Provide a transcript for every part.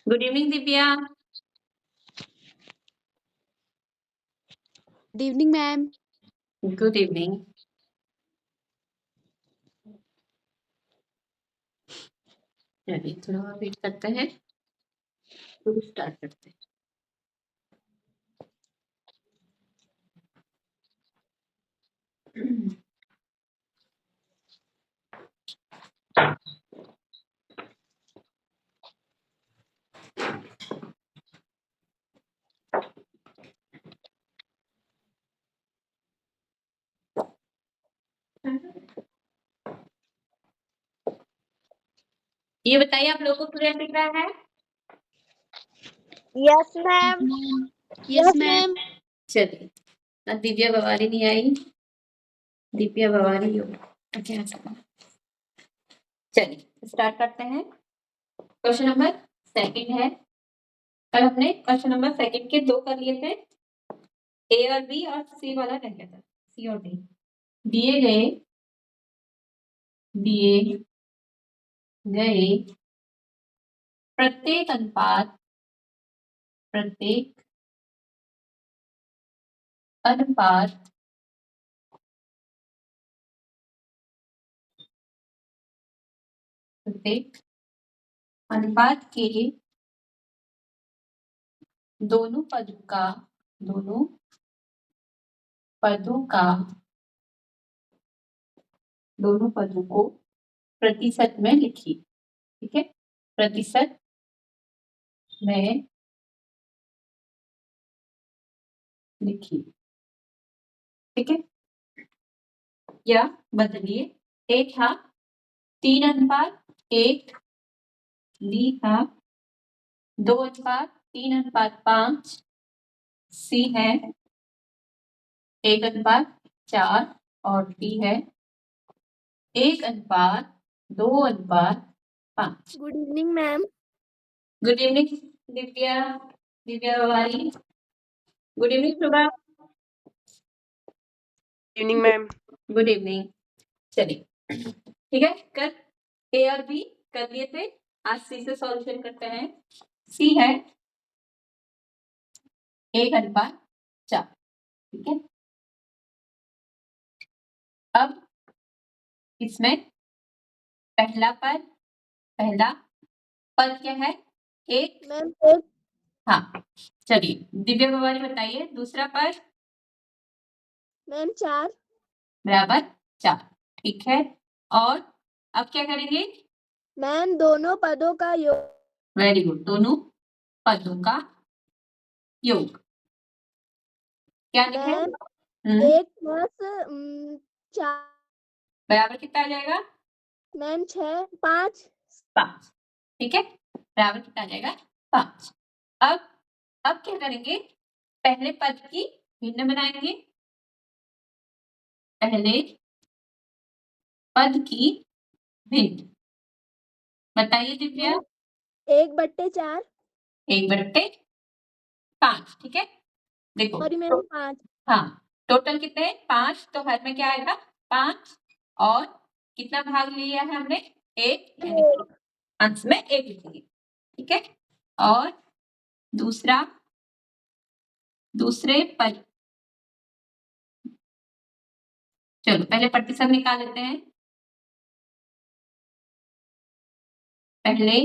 Good evening Divya. Good evening ma'am. Good evening. चलिए थोड़ा और वेट करते हैं, तो स्टार्ट करते हैं। ये बताइए आप लोगों को क्लियर दिख रहा है? Yes ma'am. Yes ma'am. चलिए, अब दिव्या बवारी नहीं आई, दिव्या बवारी हो। चलिए स्टार्ट करते हैं। क्वेश्चन नंबर सेकंड है। कल हमने क्वेश्चन नंबर सेकंड के 2 कर लिए थे, ए और बी और सी वाला रह गया था, सी और डी। दिए गए प्रत्येक अनुपात प्रत्येक अनुपात के दोनों पदों को प्रतिशत में लिखिए। ठीक है, प्रतिशत में लिखिए। ठीक है, या बदलिए। ए था 3:1, बी था 2:3:5, सी है 1:4 और डी है 1:2:5। Good evening ma'am. Good evening Divya Bawari. Good evening सुबह। Evening ma'am. Good evening. चलिए ठीक है, कल ए और बी कर लिए थे, आज सी से सॉल्यूशन करते हैं। सी है 1:4। ठीक है, अब इसमें पहला पद क्या है? एक मैम हाँ, चलिए दिव्या बवारी बताइए दूसरा पद। मैम 4 बराबर 4। ठीक है, और अब क्या करेंगे? मैम दोनों पदों का योग। वेरी गुड, दोनों पदों का योग क्या लिखे? मैम 1 + 4 बराबर कितना आ जाएगा? मैम 6 5 5। ठीक है, बराबर कितना आ जाएगा? 5। अब क्या करेंगे? पहले पद की भिन्न बनाएंगे। पहले पद की भिन्न बताइए दिव्या। 1/4 1/5। ठीक है, देखो सॉरी मैम 5 हाँ, टोटल कितने? 5, तो हर में क्या आएगा? 5। और कितना भाग लिया है हमने? 1, यानी कि अंश में 1 लिखेंगे। ठीक है, और दूसरे पद, चलो पहले प्रतिशत निकाल लेते हैं। पहले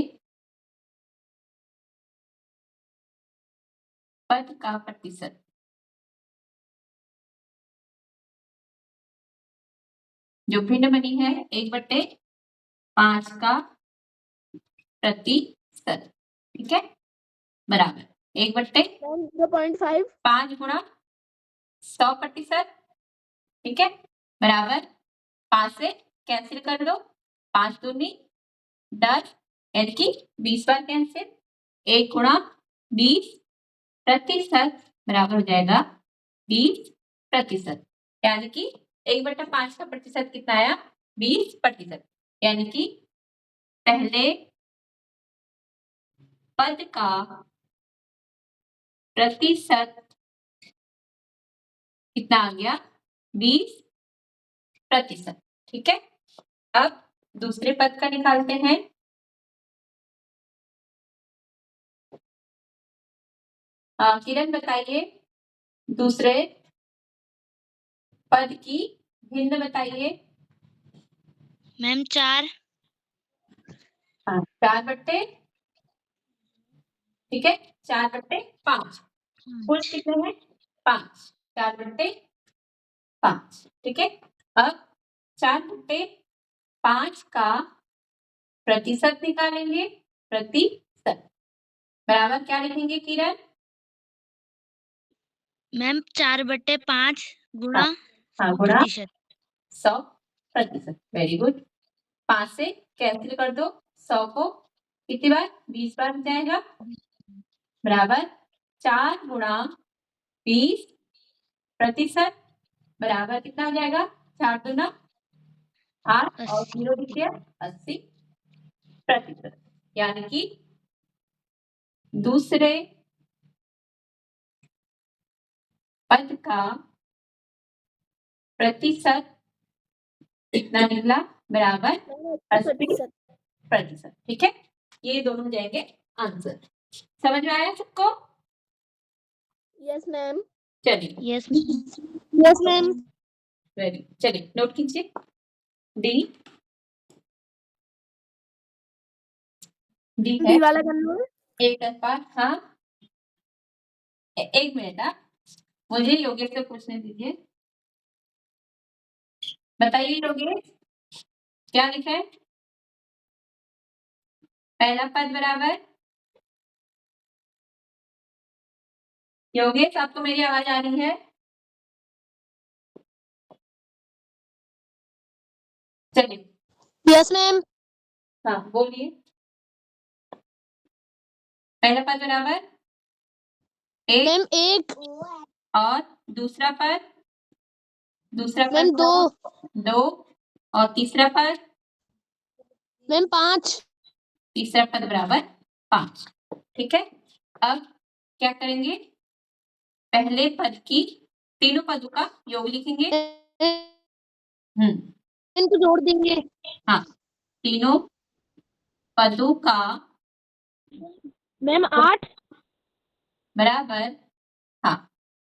पद का प्रतिशत, जो भिन्न बनी है 1/5 का प्रतिशत। ठीक है, बराबर 1/5 5 गुणा 100%। ठीक है, बराबर 5 से कैंसिल कर दो, 5 दूनी 10, यानी कि 20 बार कैंसिल। 1 गुणा 20% बराबर हो जाएगा 20%, यानी कि 1/5 का प्रतिशत कितना आया? 20%। यानी कि पहले पद का प्रतिशत कितना आ गया? 20%। ठीक है, अब दूसरे पद का निकालते हैं। किरण बताइए दूसरे पद की भिन्न बताइए। मैम 4। 4 बट्टे, ठीक है, 4/5। कुल कितने हैं? 5। 4/5, ठीक है। अब 4/5 का प्रतिशत निकालेंगे। प्रतिशत बराबर क्या लिखेंगे किरण? मैम 4/5 गुणा हाँ, गुणा प्रतिशत 100%। Very good. 5 से कैंसिल कर दो 100 को, कितनी बार? 20 बार हो जाएगा, बराबर 4 गुणा 20% बराबर कितना हो जाएगा? 4 दूना 8 और 0 लिख दिया, 80%। यानी कि दूसरे पद का प्रतिशत कितना निकला? बराबर 80%, ठीक है। ये दोनों हो जाएंगे आंसर। समझ में आया सबको? Yes ma'am. चलिए, यस यस मैम। वेरी, चलिए नोट कीजिए। डी डी है डी वाला करना है। एक पार्ट। हाँ, एक मिनट, मुझे योगेश से पूछने दीजिए। बताइए योगेश, क्या लिखा है? पहला पद बराबर, योगेश आपको मेरी आवाज आ रही है? चलिए, यस मैम। हाँ बोलिए। पहला पद बराबर एक, मैम 1 और दूसरा पद? दूसरा पद मैम 2 2, और तीसरा पद? मैम 5 तीसरा पद बराबर 5, ठीक है। अब क्या करेंगे? पहले पद की तीनों पदों का योग लिखेंगे। इनको जोड़ देंगे। हाँ, तीनों पदों का मैम 8 बराबर, हाँ,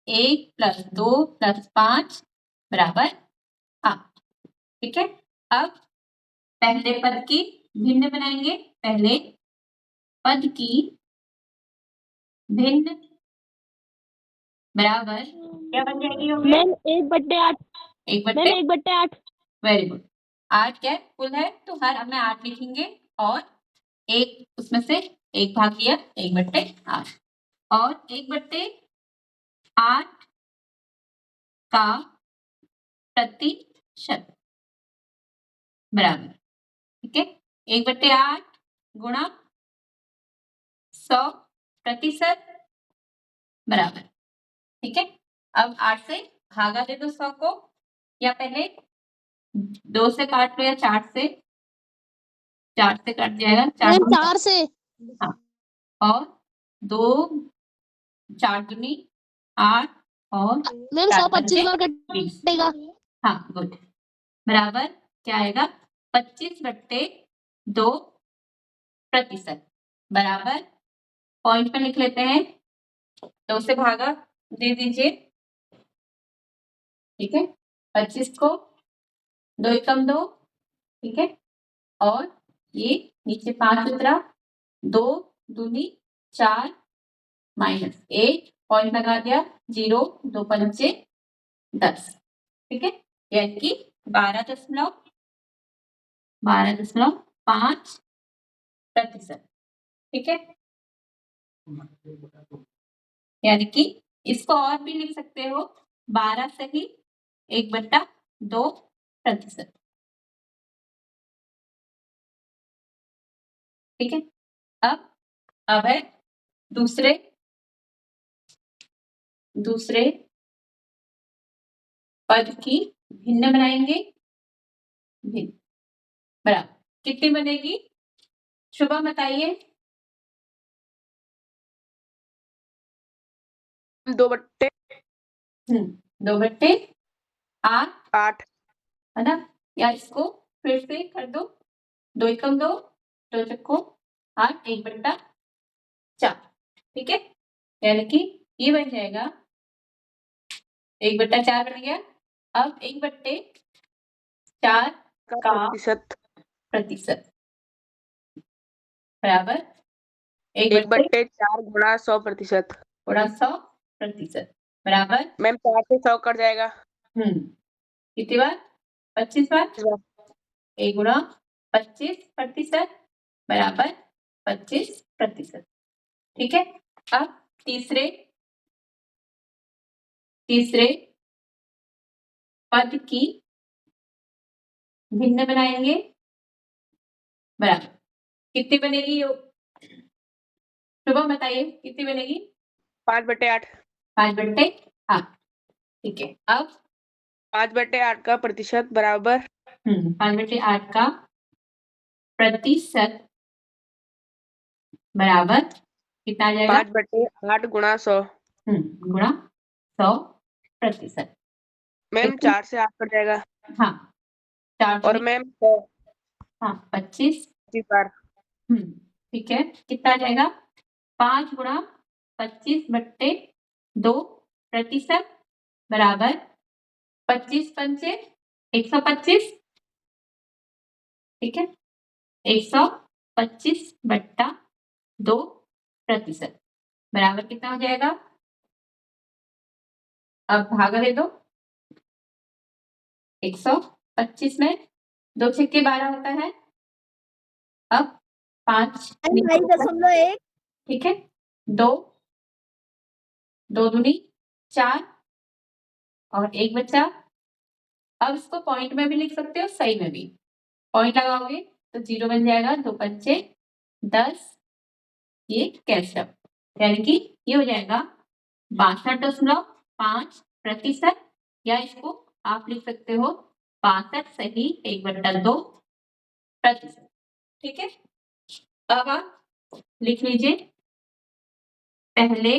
1 + 2 + 5 बराबर 8, ठीक है। अब पहले पद की भिन्न बनाएंगे। पहले पद की भिन्न बराबर क्या बन जाएगी होगी? मैम 1/8। 1/8। Very good. 8 क्या है? कुल है, तो हर में 8 लिखेंगे, और एक उसमें से एक भाग लिया, 1/8, और 1/8 का प्रतिशत बराबर, ठीक है, 1/8 गुणा 100% बराबर, ठीक है। अब 8 से भागा दे दो 100 को, या पहले 2 से काट लो, या 4 से? 4 से कट जाएगा, 4 मैम 4 से। हाँ, और 2 4 दूनी 8, और मैम 4 125 बार 20। कटेगा। हाँ, गुड। बराबर क्या आएगा? 25/2% बराबर, पॉइंट पे लिख लेते हैं, 2 से भागा दे दीजिए, ठीक है। 25 को 2 एकम 2, ठीक है, और ये नीचे 5 उतरा, 2 दूनी 4 -1, पॉइंट लगा दिया, 0 2 पंचे 10, ठीक है। यानी कि 12.5%, ठीक है। यानी कि इसको और भी लिख सकते हो, 12 सही 1/2%, ठीक है। अब है दूसरे पद की भिन्न बनाएंगे। भिन्न बराबर कितनी बनेगी? शुभम बताइए। 2/8 है ना, या इसको फिर से कर दो, 2 एकम 2, 2 चक्को 8, 1/4, ठीक है। यानी कि ये बन जाएगा 1/4 बन गया। अब 1/4 का प्रतिशत बराबर 1/4 गुणा 100%। गुणा 100% बराबर मैम 4 से 100 कट जाएगा। कितनी बार? 25 बार। 1 गुणा 25% बराबर 25%। ठीक है। अब तीसरे पद की भिन्न बनाएंगे बराबर कितनी बनेगी? शुभम बताइए कितनी बनेगी? 5/8। 5/8। ठीक है। अब 5/8 का प्रतिशत बराबर 5/8 का प्रतिशत बराबर कितना आ जाएगा? 5/8 गुणा 100। गुणा 100%। मैम 4 से 8 कट जाएगा। हाँ 4 और मैम 100। हाँ 25 बार। ठीक है। कितना आ जाएगा? 5 गुणा 25/2% बराबर 25 पंचे 125। ठीक है। 125/2% बराबर कितना हो जाएगा? अब भागा दे दो। 125 में 2 छक्के 12 होता है। अब 5 2.1। ठीक है। 2 दूनी 4 और 1 बचा। अब इसको पॉइंट में भी लिख सकते हो, सही में भी। पॉइंट लगाओगे तो 0 बन जाएगा। 2 पंचे 10, ये कैंसिल, यानी कि ये हो जाएगा 62.5%, या इसको आप लिख सकते हो 62 सही 1/2%। ठीक है। अब आप लिख लीजिए पहले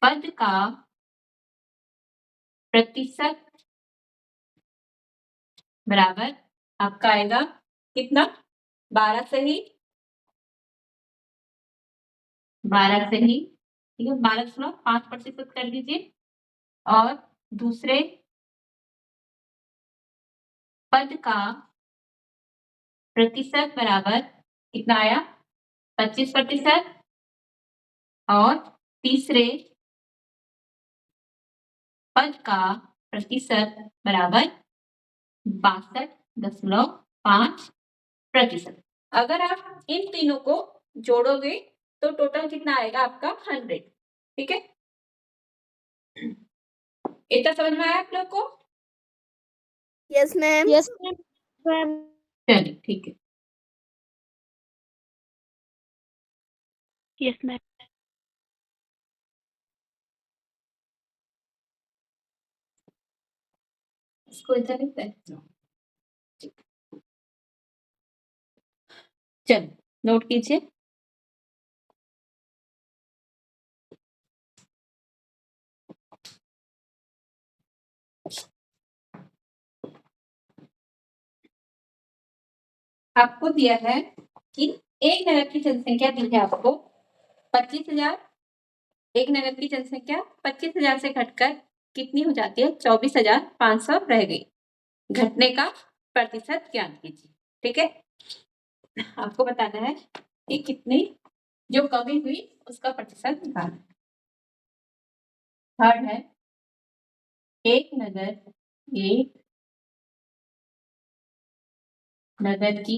पद का प्रतिशत बराबर आपका आएगा कितना? 12 सही 12 ठीक है। 12.5% कर लीजिए। और दूसरे पद का प्रतिशत बराबर कितना आया? 25%। और तीसरे पद का प्रतिशत बराबर 62.5%। अगर आप इन तीनों को जोड़ोगे तो टोटल कितना आएगा आपका? 100। ठीक है। इतना समझ में आया आप लोग को? Yes ma'am. चलिए ठीक है। Yes ma'am. इसको इतना लिखते हैं। चलो नोट कीजिए। आपको दिया है कि एक नगर की जनसंख्या दी है आपको 25,000। एक नगर की जनसंख्या 25,000 से घटकर कितनी हो जाती है? 24,500 रह गई। घटने का प्रतिशत ज्ञात कीजिए। ठीक है। आपको बताना है कि कितनी जो कमी हुई उसका प्रतिशत निकालना। थर्ड है एक नगर की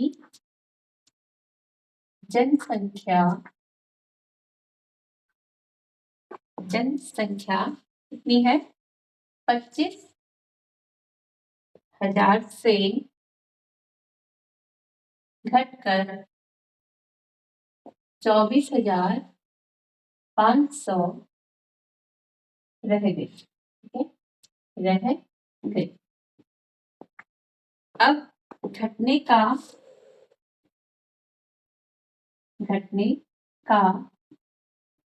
जनसंख्या कितनी है? 25,000 से घटकर 24,500 रह गई। ठीक है। रह गई। अब घटने का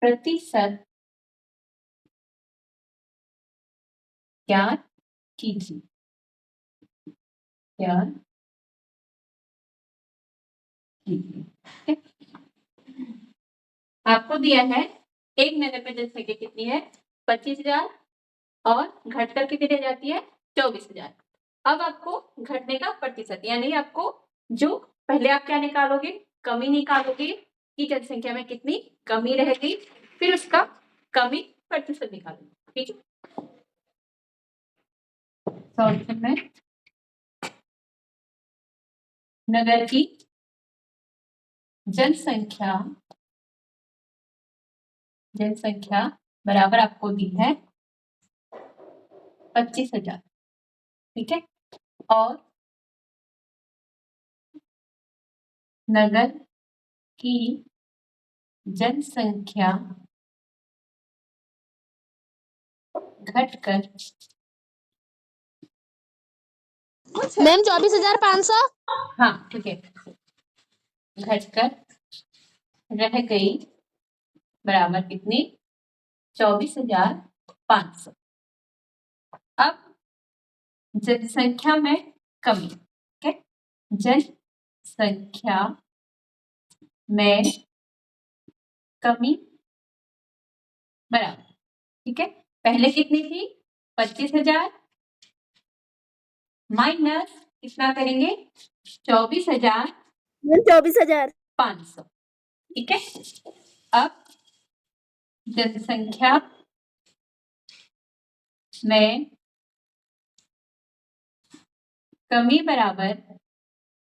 प्रतिशत ज्ञात कीजिए। ठीक है। आपको दिया है एक नगर में जनसंख्या कितनी है? 25,000 और घटकर कितनी रह जाती है? 24,000। अब आपको घटने का प्रतिशत, यानी आपको जो पहले आप क्या निकालोगे? कमी निकालोगे कि जनसंख्या में कितनी कमी रहेगी, फिर उसका कमी प्रतिशत निकालोगे। ठीक है, सॉल्यूशन में नगर की जनसंख्या बराबर आपको दी है 25,000। ठीक है, और नगर की जनसंख्या घटकर मैम 24,500। हाँ ठीक है, घटकर रह गई बराबर कितनी? 24,500। अब जनसंख्या में कमी, ठीक है, जनसंख्या में कमी बराबर, ठीक है, पहले कितनी थी? 25,000 माइनस कितना करेंगे? 24,500। मैम 24,000। ठीक है, अब जनसंख्या में कमी बराबर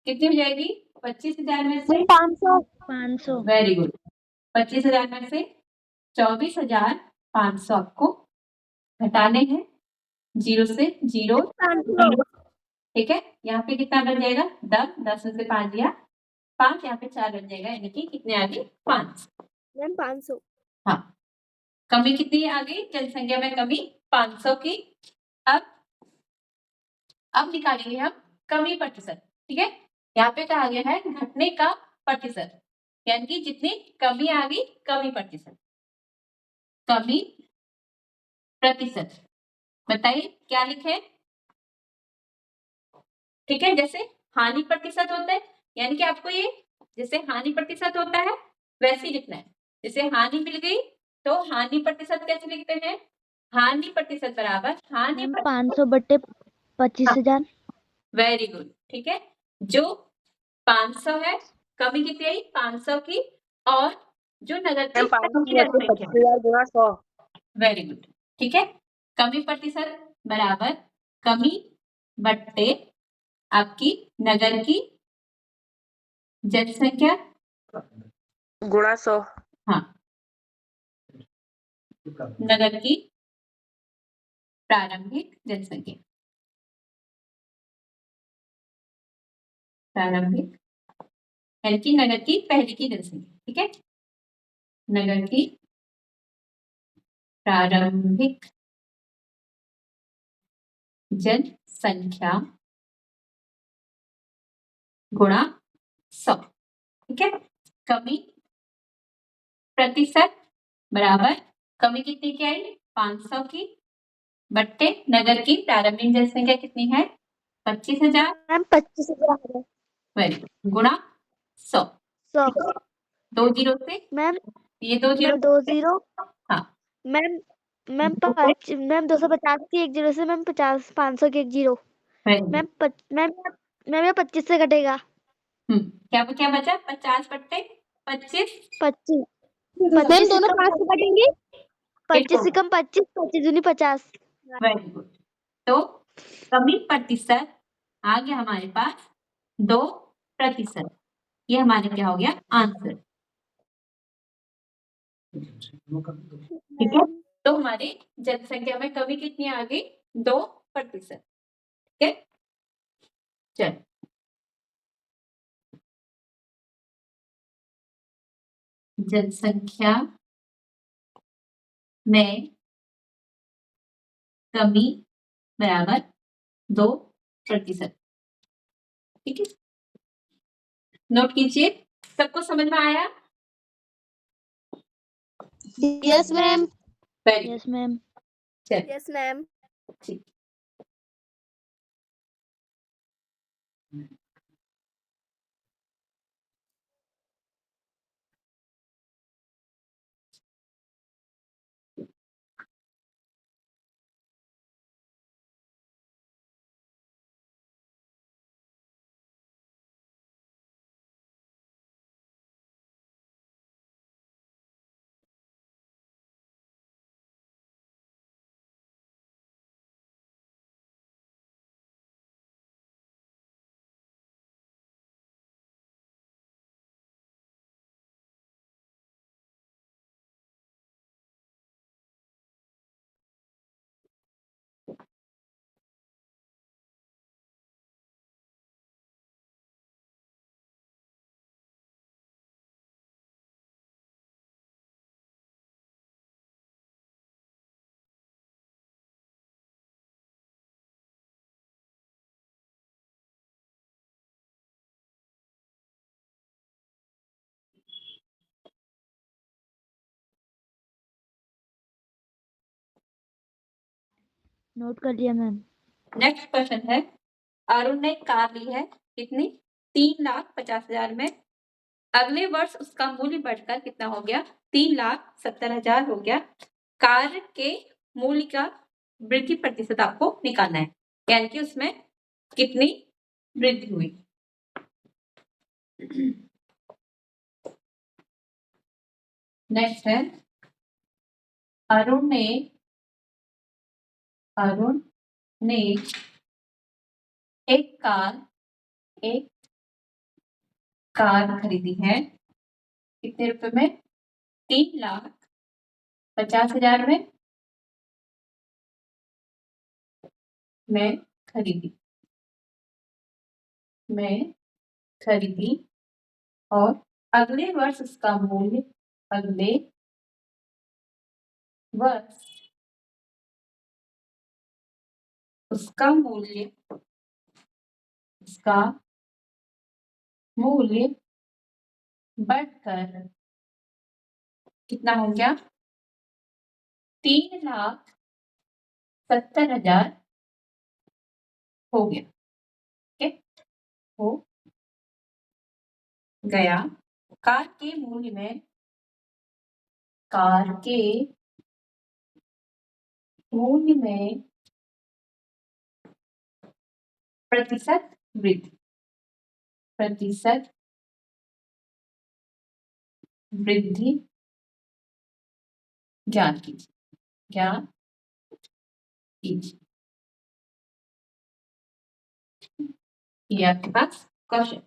कितनी हो जाएगी? 25,000 में से 500। 500। वेरी गुड, 25,000 में से 24,500 आपको घटाने हैं, 0 से 0 0। ठीक है, यहाँ पे कितना बन जाएगा? 10, 10 में से 5 गया 5, यहाँ पे 4 बन जाएगा, यानी कि कितने आ गए? 5। मैम 500। हाँ, कमी कितनी आ गई? जनसंख्या में कमी 500 की। अब निकालेंगे हम कमी प्रतिशत। ठीक है, यहाँ पे कहा गया है घटने का प्रतिशत, यानी कि जितनी कमी आ गई कमी प्रतिशत, कमी प्रतिशत। बताइए क्या लिखे? ठीक है, जैसे हानि प्रतिशत होता है, यानी कि आपको ये जैसे हानि प्रतिशत होता है वैसे ही लिखना है। जैसे हानि मिल गई तो हानि प्रतिशत कैसे लिखते हैं? हानि प्रतिशत बराबर हानि मैम 500 बटे 25,000। Very good. ठीक है, जो 500 है, कमी कितनी आई? 500 की, और जो नगर की मैम 500 की बटे जनसंख्या, 25,000 गुणा 100। Very good. ठीक है, कमी प्रतिशत बराबर कमी बट्टे आपकी नगर की जनसंख्या गुणा 100। हाँ, नगर की प्रारंभिक जनसंख्या, प्रारंभिक यानी कि नगर की पहले की जनसंख्या। ठीक है, नगर की प्रारंभिक जनसंख्या गुणा 100। ठीक है, कमी प्रतिशत बराबर कमी कितनी की आई? 500 की, बट्टे नगर की प्रारंभिक जनसंख्या कितनी है? 25,000, मैम 25,000। वेरी गुड, गुणा 100। 100। 2 जीरो से मैम ये 2 जीरो मैम 2 0। हाँ, मैम मैम 250 की 1 0 से मैम 50 500 की 1 0। Very good. मैम ये 25 से कटेगा। क्या क्या बचा? 50 बट्टे 25, 25। मैम 25 दोनों 5 से कटेंगे। 25 से वेरी कम 25, 25 दूनी 50। गुड। तो कमी प्रतिशत आ गया हमारे पास 2%। ये हमारे क्या हो गया? आंसर। ठीक है, तो हमारी जनसंख्या में कमी कितनी आ गई? 2%। ठीक है, चल जनसंख्या में कमी बराबर 2%। ठीक है, नोट कीजिए। सबको समझ में आया? Yes ma'am. Very yes ma'am. चल यस मैम। ठीक। नोट कर लिया मैम। नेक्स्ट क्वेश्चन है, अरुण ने कार ली है कितनी? 3,50,000 में। अगले वर्ष उसका मूल्य बढ़कर कितना हो गया? 3,70,000 हो गया। कार के मूल्य का वृद्धि प्रतिशत आपको निकालना है, यानी कि उसमें कितनी वृद्धि हुई। नेक्स्ट है, अरुण ने एक कार खरीदी है कितने रुपए में? 3,50,000 में खरीदी और अगले वर्ष उसका मूल्य बढ़कर कितना हो गया? 3,70,000 हो गया। ठीक है, हो गया। कार के मूल्य में प्रतिशत वृद्धि ज्ञात कीजिए। ये आपके पास क्वेश्चन।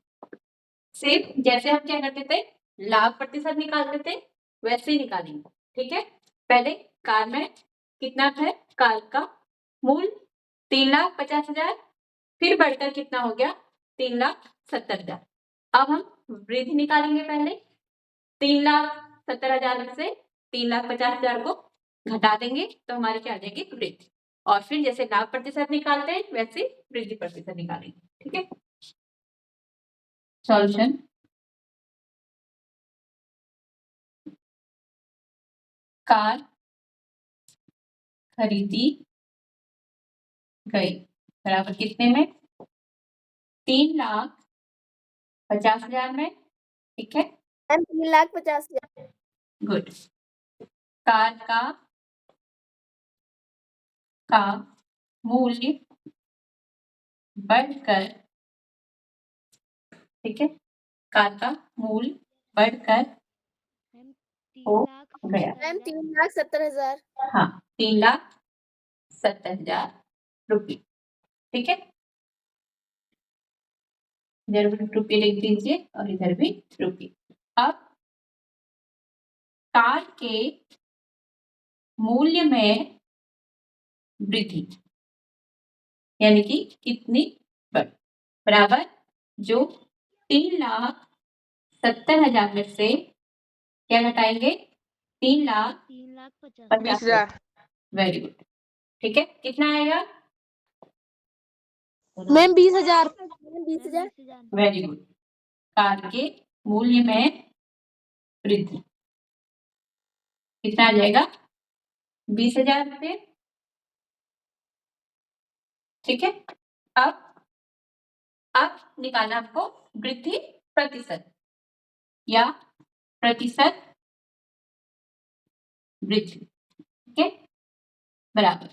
सेम जैसे हम क्या करते थे, लाभ प्रतिशत निकालते थे, वैसे ही निकालेंगे। ठीक है, पहले कार में कितना था? कार का मूल्य 3,50,000, फिर बढ़कर कितना हो गया? 3,70,000। अब हम वृद्धि निकालेंगे। पहले 3,70,000 से 3,50,000 को घटा देंगे तो हमारी क्या आ जाएगी? वृद्धि। और फिर जैसे लाभ प्रतिशत निकालते हैं वैसे वृद्धि प्रतिशत निकालेंगे। ठीक है, सॉल्यूशन। कार खरीदी गई बराबर कितने में? 3,50,000 में। ठीक है, मैम 3,50,000। गुड। कार का मूल्य बढ़कर, ठीक है, कार का मूल्य बढ़कर मैम हो 3,70,000 गया। मैम 3,70,000। हाँ, 3,70,000 रुपये। ठीक है, इधर भी रुपये लिख दीजिए और इधर भी रुपये। अब कार के मूल्य में वृद्धि यानी कि कितनी बराबर, जो 3,70,000 में से क्या घटाएंगे? 3,50,000 20,000। Very good. ठीक है, कितना आएगा? Ma'am 20,000। Ma'am 20,000। 20,000 very good. Car के मूल्य में वृद्धि कितना आ जाएगा? 20,000 रुपये। ठीक है, अब निकालना आपको वृद्धि प्रतिशत या प्रतिशत वृद्धि। ठीक है, बराबर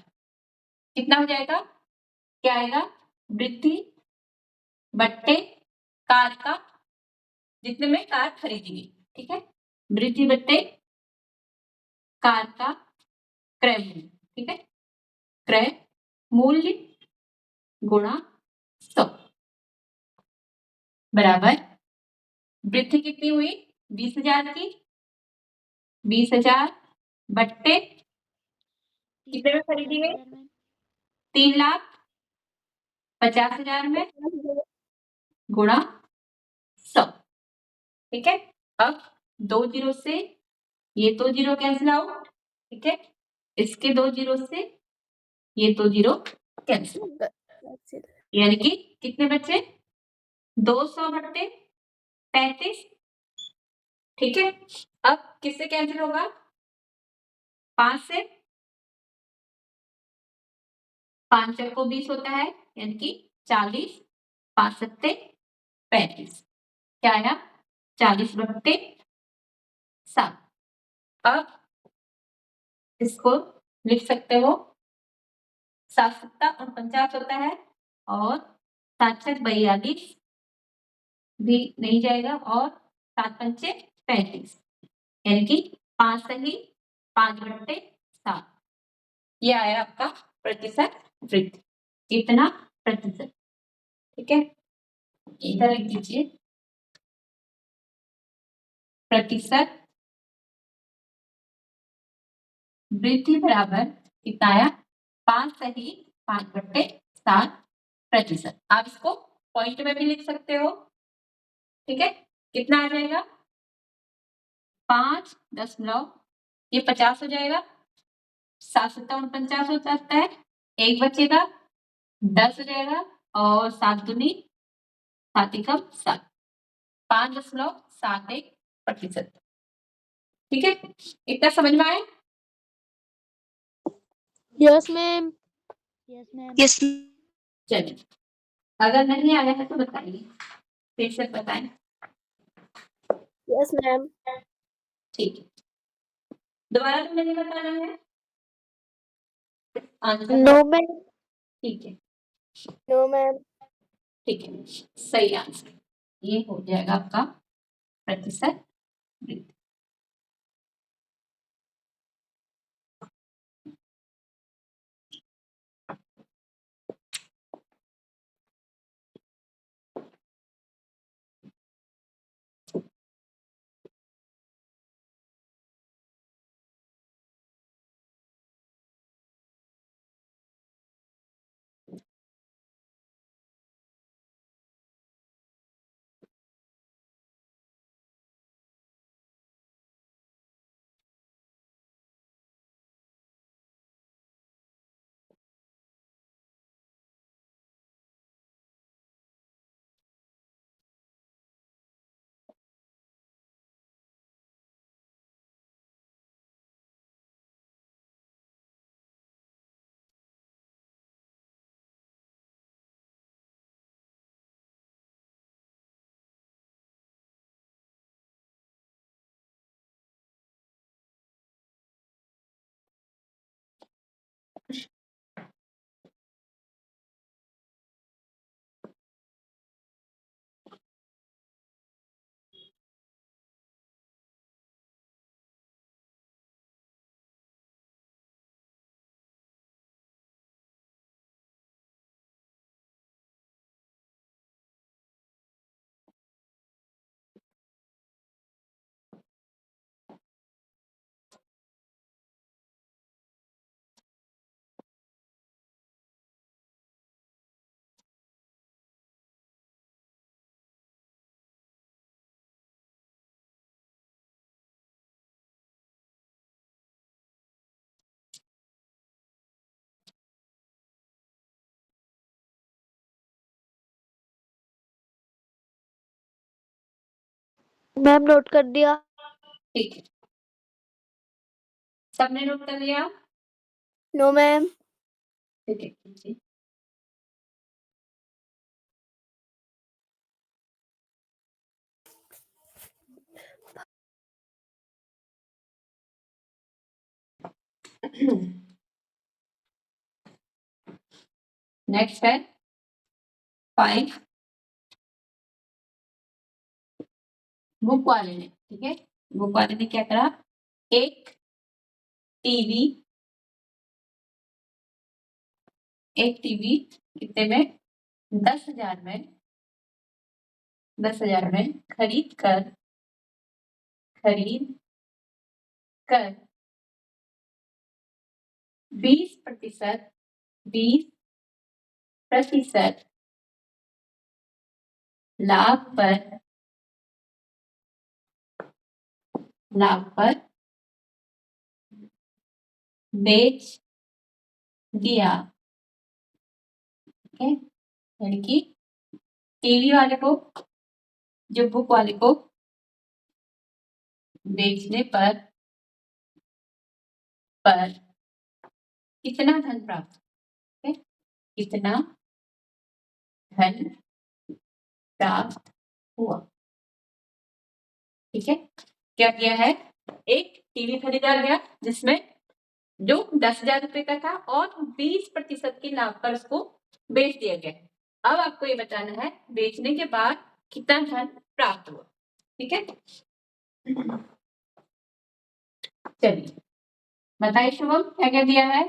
कितना हो जाएगा? क्या आएगा? वृद्धि बट्टे कार का, जितने में कार खरीदी गई। ठीक है, वृद्धि बट्टे कार का क्रय मूल्य। ठीक है, क्रय मूल्य गुणा 100 बराबर वृद्धि कितनी हुई? 20,000 की। 20,000 बट्टे कितने में खरीदी गई? 3,50,000 मैम। 3,50,000 में गुणा 100। ठीक है, अब 2 जीरो से ये 2 जीरो कैंसिल आउट। ठीक है, इसके 2 जीरो से ये 2 जीरो कैंसिल, यानी कि कितने बचे? 200 बट्टे 35। ठीक है, अब किससे कैंसिल होगा? 5 से। 5 चक्को 20 होता है, यानी कि 40, 5 सत्ते 35। क्या आया? 40/7। अब इसको लिख सकते हो 7 सत्ता 49 होता है और 7 छक 42 भी नहीं जाएगा और 7 पंचे 35, यानी कि 5 सही 5/7। ये आया आपका प्रतिशत वृद्धि। कितना प्रतिशत? ठीक है, इधर लिख दीजिए प्रतिशत वृद्धि बराबर कितना आया? 5 सही 5/7%। आप इसको पॉइंट में भी लिख सकते हो। ठीक है, कितना आ जाएगा? 5 दशमलव ये 50 हो जाएगा, 7 सत्ता 49 हो सकता है, 1 बचेगा, 10 हो जाएगा और 7 दूनी 7 एकम 7, 5.71%। ठीक है, इतना समझ में आए? Yes ma'am. Yes ma'am. Yes चलिए, अगर नहीं आया है तो बताइए, फिर से बताएं। Yes ma'am. ठीक है, दोबारा तो नहीं बताना है आंसर। No ma'am. ठीक है, नो मैम। ठीक है, सही आंसर ये हो जाएगा आपका प्रतिशत वृद्धि। मैम नोट कर दिया। ठीक है, सबने नोट कर लिया? No ma'am. ठीक है, कीजिए। नेक्स्ट है 5 बुक वाले ने। ठीक है, बुक वाले ने क्या करा? एक टीवी कितने में? 10,000 में, 10,000 में खरीद कर 20% 20% लाभ पर बेच दिया। ठीक है, यानी कि टीवी वाले को, जो बुक वाले को बेचने पर कितना धन प्राप्त? कितना धन प्राप्त हुआ। ठीक है, क्या किया है, एक टीवी खरीदा गया जिसमें जो 10,000 रुपए का था और 20% की लाभ पर उसको बेच दिया गया। अब आपको ये बताना है बेचने के बाद कितना धन प्राप्त हुआ। ठीक है, चलिए बताइए शुभम क्या क्या दिया है।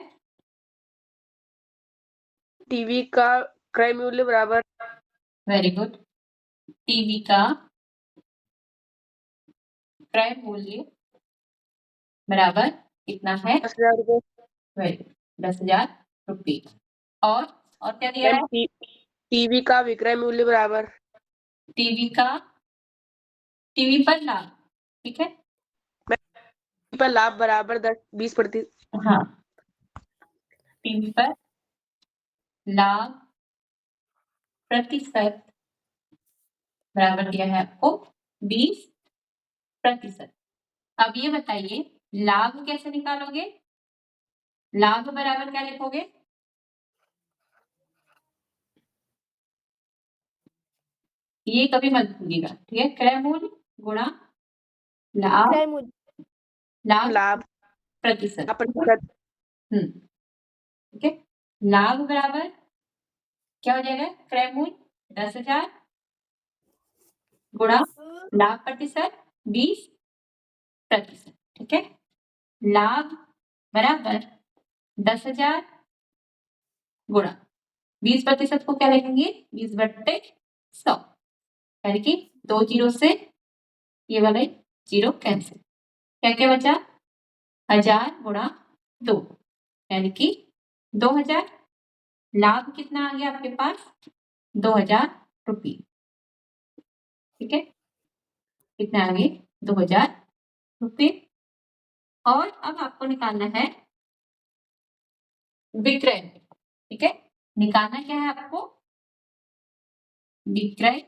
टीवी का क्रय मूल्य बराबर वेरी गुड, टीवी का क्रय मूल्य बराबर कितना है, 10,000 रुपए। वेरी गुड, 10,000 रुपये। और क्या दिया मैम है, टीवी का विक्रय मूल्य बराबर टीवी पर लाभ। ठीक है, पर लाभ बराबर 20%। हाँ, टीवी पर लाभ प्रतिशत बराबर दिया है आपको 20%। अब ये बताइए लाभ कैसे निकालोगे, लाभ बराबर क्या लिखोगे, ये कभी मत भूलिएगा। ठीक है, क्रय मूल्य गुणा लाभ, क्रय मूल्य लाभ लाभ प्रतिशत। प्रतिशत ठीक है, लाभ बराबर क्या हो जाएगा, क्रय मूल्य 10,000 गुणा लाभ प्रतिशत 20%। ठीक है, लाभ बराबर 10,000 गुणा 20% को क्या लिखेंगे, 20/100, यानी कि 2 जीरो से ये वाले जीरो कैंसिल, क्या क्या बचा, 1000 गुणा 2 यानी कि 2,000। लाभ कितना आ गया आपके पास, 2,000 रुपये। ठीक है, कितना आ गए, 2,000 रुपये। और अब आपको निकालना है विक्रय। ठीक है, निकालना क्या है आपको, विक्रय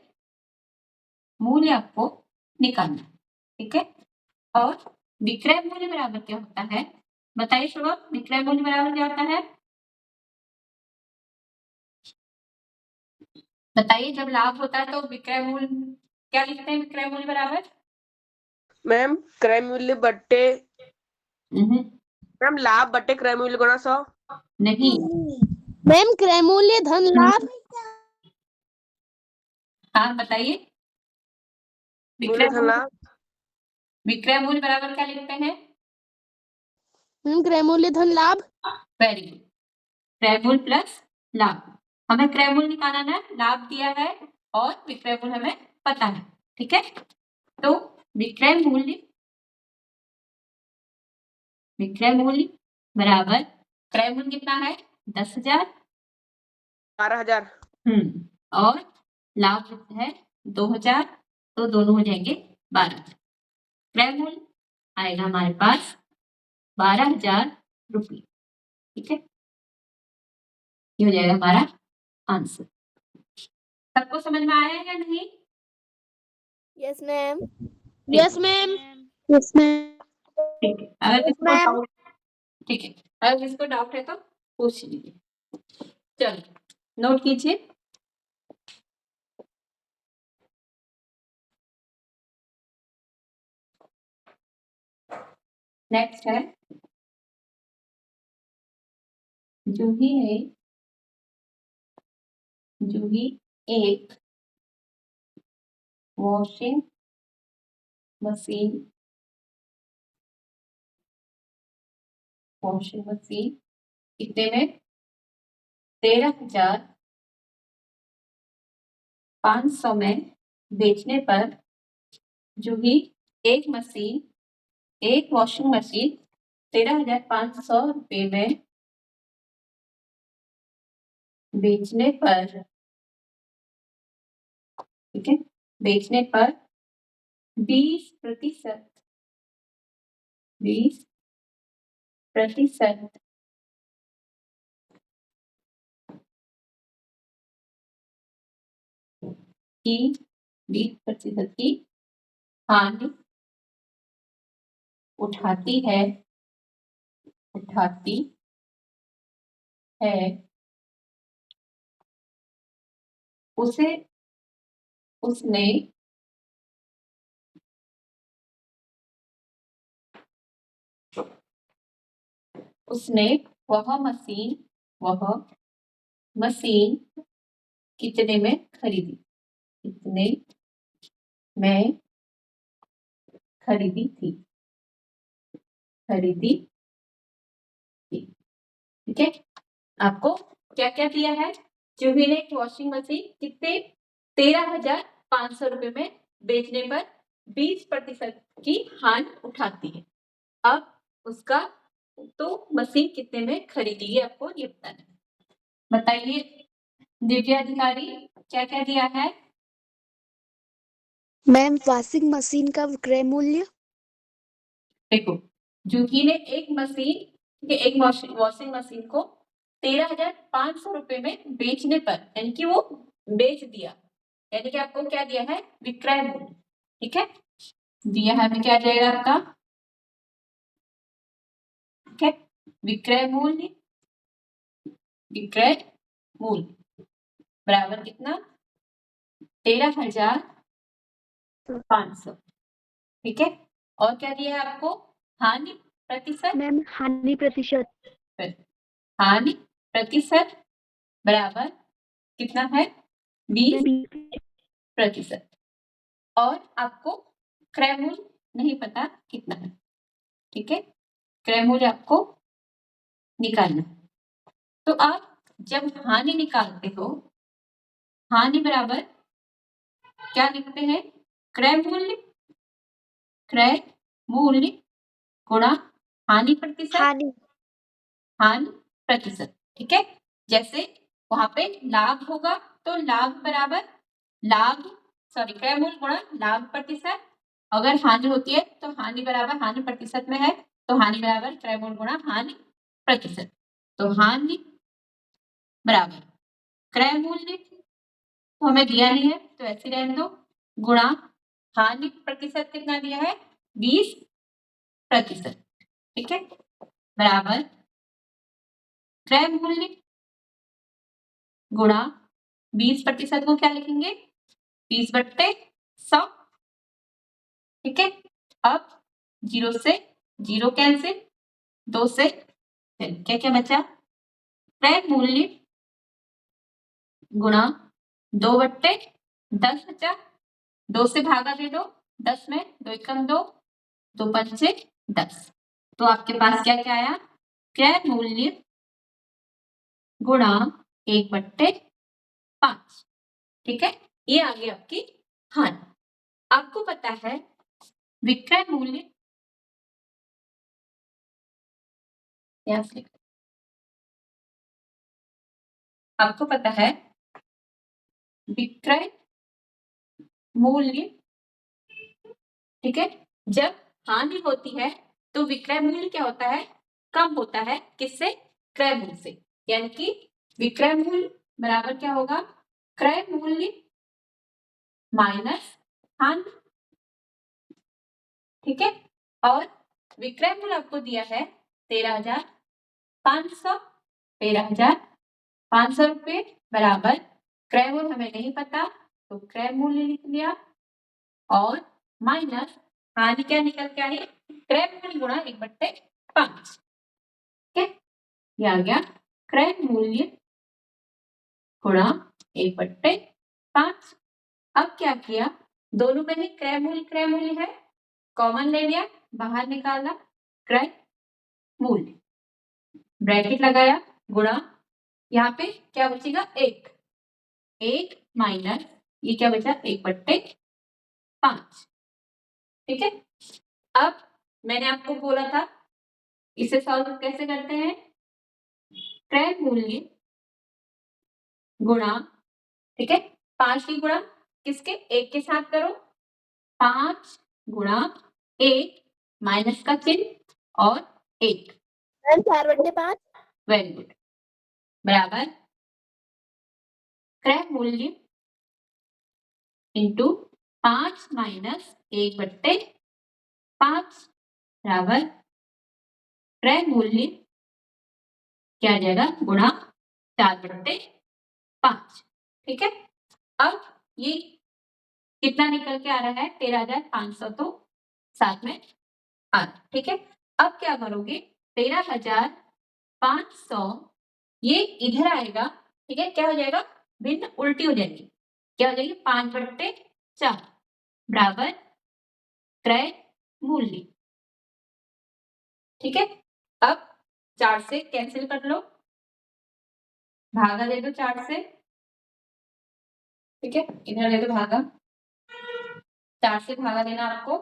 मूल्य आपको निकालना। ठीक है, और विक्रय मूल्य बराबर क्या होता है, बताइए शुभम, विक्रय मूल्य बराबर क्या होता है, बताइए। जब लाभ होता है तो विक्रय मूल्य क्या लिखते हैं, विक्रय मूल्य बराबर, मैम क्रय मूल्य बट्टे मैम लाभ बट्टे क्रय मूल्य गुणा 100। नहीं, मैम क्रय मूल्य धन लाभ हाँ बताइए, मूल्य धन लाभ विक्रय मूल्य बराबर क्या लिखते हैं, क्रय मूल्य धन लाभ वेरी गुड, क्रय मूल्य प्लस लाभ। हमें क्रय मूल्य निकालना है, लाभ दिया है और विक्रय मूल्य हमें पता है। ठीक है, तो विक्रय मूल्य बराबर क्रय मूल्य कितना है, 10,000 12,000। और लाभ है 2,000, तो दोनों हो जाएंगे 12। क्रय मूल्य आएगा हमारे पास 12,000 रुपये। ठीक है, ये हो जाएगा हमारा आंसर। सबको समझ में आया है या नहीं, yes ma'am yes ma'am. Yes ma'am ठीक है, अगर किसी को मैम। डाउट, ठीक है, अगर किसी को डाउट है तो पूछ लीजिए। चलो नोट कीजिए, नेक्स्ट है जूही एक वॉशिंग मशीन कितने में, 13,500 में बेचने पर जूही एक वॉशिंग मशीन 13,500 रुपये में बेचने पर, ठीक है, बेचने पर 20% की 20% की हानि उठाती है उसने वह मशीन कितने में खरीदी? कितने में खरीदी थी? ठीक है। आपको क्या क्या दिया है? जूही ने एक वॉशिंग मशीन कितने 13,500 रुपए में बेचने पर 20% की हानि उठाती है। अब उसका तो मशीन कितने में खरीदी है आपको ये बताना है। बताइए दिव्या अधिकारी क्या क्या दिया है? मैम वॉशिंग मशीन का विक्रय मूल्य देखो जूही ने एक वॉशिंग मशीन को 13,500 रुपए में बेचने पर यानी कि वो बेच दिया, यानी कि आपको क्या दिया है? विक्रय मूल्य। ठीक है, दिया है हमें क्या जाएगा आपका? ठीक है, विक्रय मूल्य बराबर कितना? 13,500। ठीक है, और क्या दिया है आपको? हानि प्रतिशत। मैम हानि प्रतिशत हानि प्रतिशत बराबर कितना है? 20%। और आपको क्रय मूल्य नहीं पता कितना है। ठीक है, क्रय मूल्य आपको निकालना है। तो आप जब हानि निकालते हो, हानि बराबर क्या लिखते हैं? क्रय मूल्य गुणा हानि प्रतिशत। ठीक है, जैसे वहां पे लाभ होगा तो लाभ बराबर क्रय मूल्य गुणा लाभ प्रतिशत। अगर हानि होती है तो हानि बराबर हानि प्रतिशत में है तो हानि बराबर क्रय मूल्य गुणा हानि प्रतिशत। तो हानि बराबर क्रय मूल्य तो हमें दिया नहीं है तो ऐसे रहने दो, गुणा हानि प्रतिशत कितना दिया है? 20%। ठीक है, बराबर क्रय मूल्य गुणा 20% को क्या लिखेंगे? 20/100। ठीक है, अब 0 से 0 कैंसिल, 2 से क्या क्या बचा? क्रय मूल्य गुणा 2/10 बचा, 2 से भागा दे दो, 10 में 2 एकम 2, 2 पंचे 10। तो आपके पास क्या क्या आया? क्रय मूल्य गुणा 1/5। ठीक है, ये आ गई आपकी हानि। आपको पता है विक्रय मूल्य आपको पता है विक्रय मूल्य, ठीक है, जब हानि होती है तो विक्रय मूल्य क्या होता है? कम होता है किससे? क्रय मूल्य से। यानी कि विक्रय मूल्य बराबर क्या होगा? क्रय मूल्य माइनस हानि। ठीक है, और विक्रय मूल्य आपको दिया है 13,500। 13,500 रुपए बराबर क्रय मूल्य हमें नहीं पता तो क्रय मूल्य लिख लिया और माइनस हानि क्या निकल के आई? क्रय मूल्य गुणा 1/5। ठीक है, ये आ गया क्रय मूल्य गुणा 1/5। अब क्या किया? दोनों में ही क्रय मूल्य है, कॉमन ले लिया, बाहर निकाला क्रय मूल्य, ब्रैकेट लगाया, गुणा यहाँ पे क्या बचेगा? 1 माइनस ये क्या बचा? 1/5। ठीक है, अब मैंने आपको बोला था इसे सॉल्व कैसे करते हैं? क्रय मूल्य गुणा, ठीक है, 5 की गुणा किसके? 1 के साथ करो, 5 गुणा 1 माइनस का चिन्ह और 1। 4/5 वेरी गुड, बराबर क्रय मूल्य इंटू 5 माइनस 1/5 बराबर क्रय मूल्य क्या आ जाएगा? गुणा 4/5। ठीक है, अब ये कितना निकल के आ रहा है 13,500 तो साथ में आ रहा, ठीक है। अब क्या करोगे 13,500 ये इधर आएगा, ठीक है। क्या हो जाएगा, भिन्न उल्टी हो जाएगी, क्या हो जाएगी 5/4 बराबर क्रय मूल्य, ठीक है। अब 4 से कैंसिल कर लो, भागा दे दो 4 से, ठीक है। इधर दे दो भागा, 4 से भागा देना आपको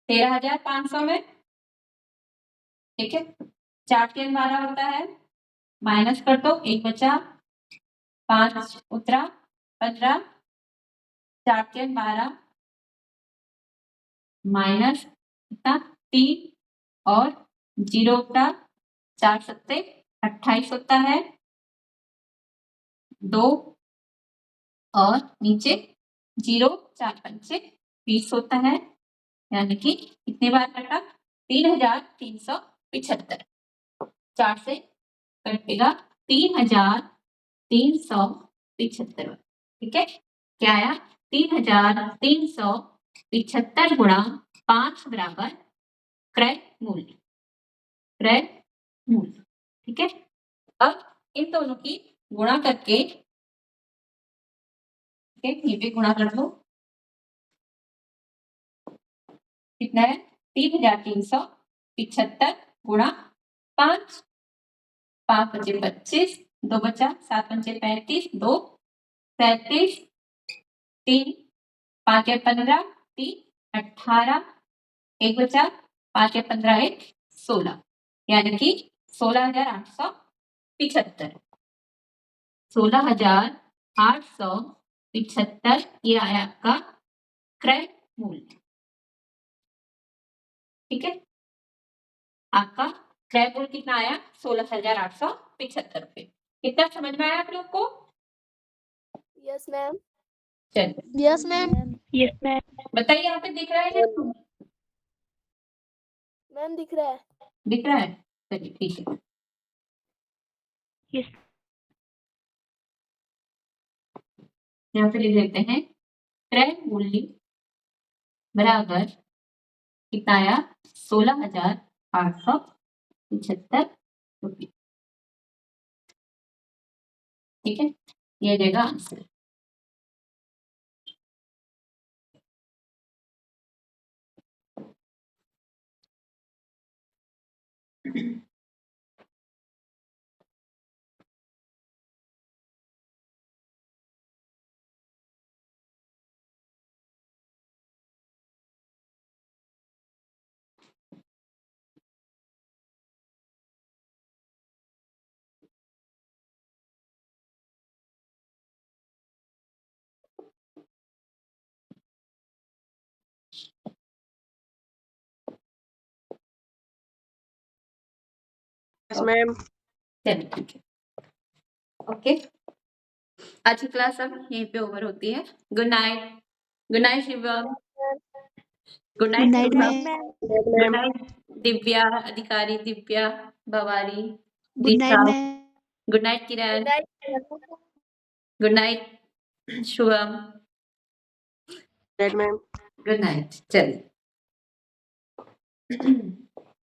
13,500 में, ठीक है। 4 3 12 होता है, माइनस कर दो, 1 बचा, 5 उतरा, 15, 4 3 12 माइनस कितना 3 और 0 उतरा, 4 7 28 होता है, 2 और नीचे 0 4 5 20 होता है, यानी कि कितने बार कटा 3,375, 4 से कटेगा 3,375, ठीक है। क्या आया 3,375 गुणा 5 बराबर क्रय मूल्य, क्रय मूल्य, ठीक है। अब इन दोनों की गुणा करके, ठीक है, ये भी गुणा कर दो, कितना है 3,375 गुणा 5, 5 5 25, 2 बचा, 7 5 35, 2 37, 3 5 15, 3 18, 1 बचा, 5 15 1 16, यानी कि 16,875, 16,875 ये आया आपका क्रय मूल्य, ठीक है। आपका क्रय मूल्य कितना आया 16,875 रुपए। कितना समझ में आया आप लोग को? Yes ma'am. चलिए यस मैम। Yes ma'am. बताइए, यहाँ पे दिख रहा है या नहीं? मैम दिख रहा है। दिख रहा है, चलिए ठीक है। यस। यहाँ पे लिख देते हैं क्रय मूल्य बराबर कितना आया 16,875 रुपये, ठीक है। ये देगा आंसर। Yes ma'am. चलिए ठीक है, ओके। आज की क्लास अब यहीं पे ओवर होती है। Good night, good night Shivam, good good night night Shivam, ma'am. Good night Divya, Adhikari Divya, Bhawari, good night Disha, ma'am. Good night Kiran, good night Shubham, right ma'am. Good night. चलिए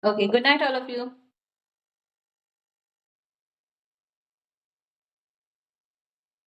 okay, good night all of you.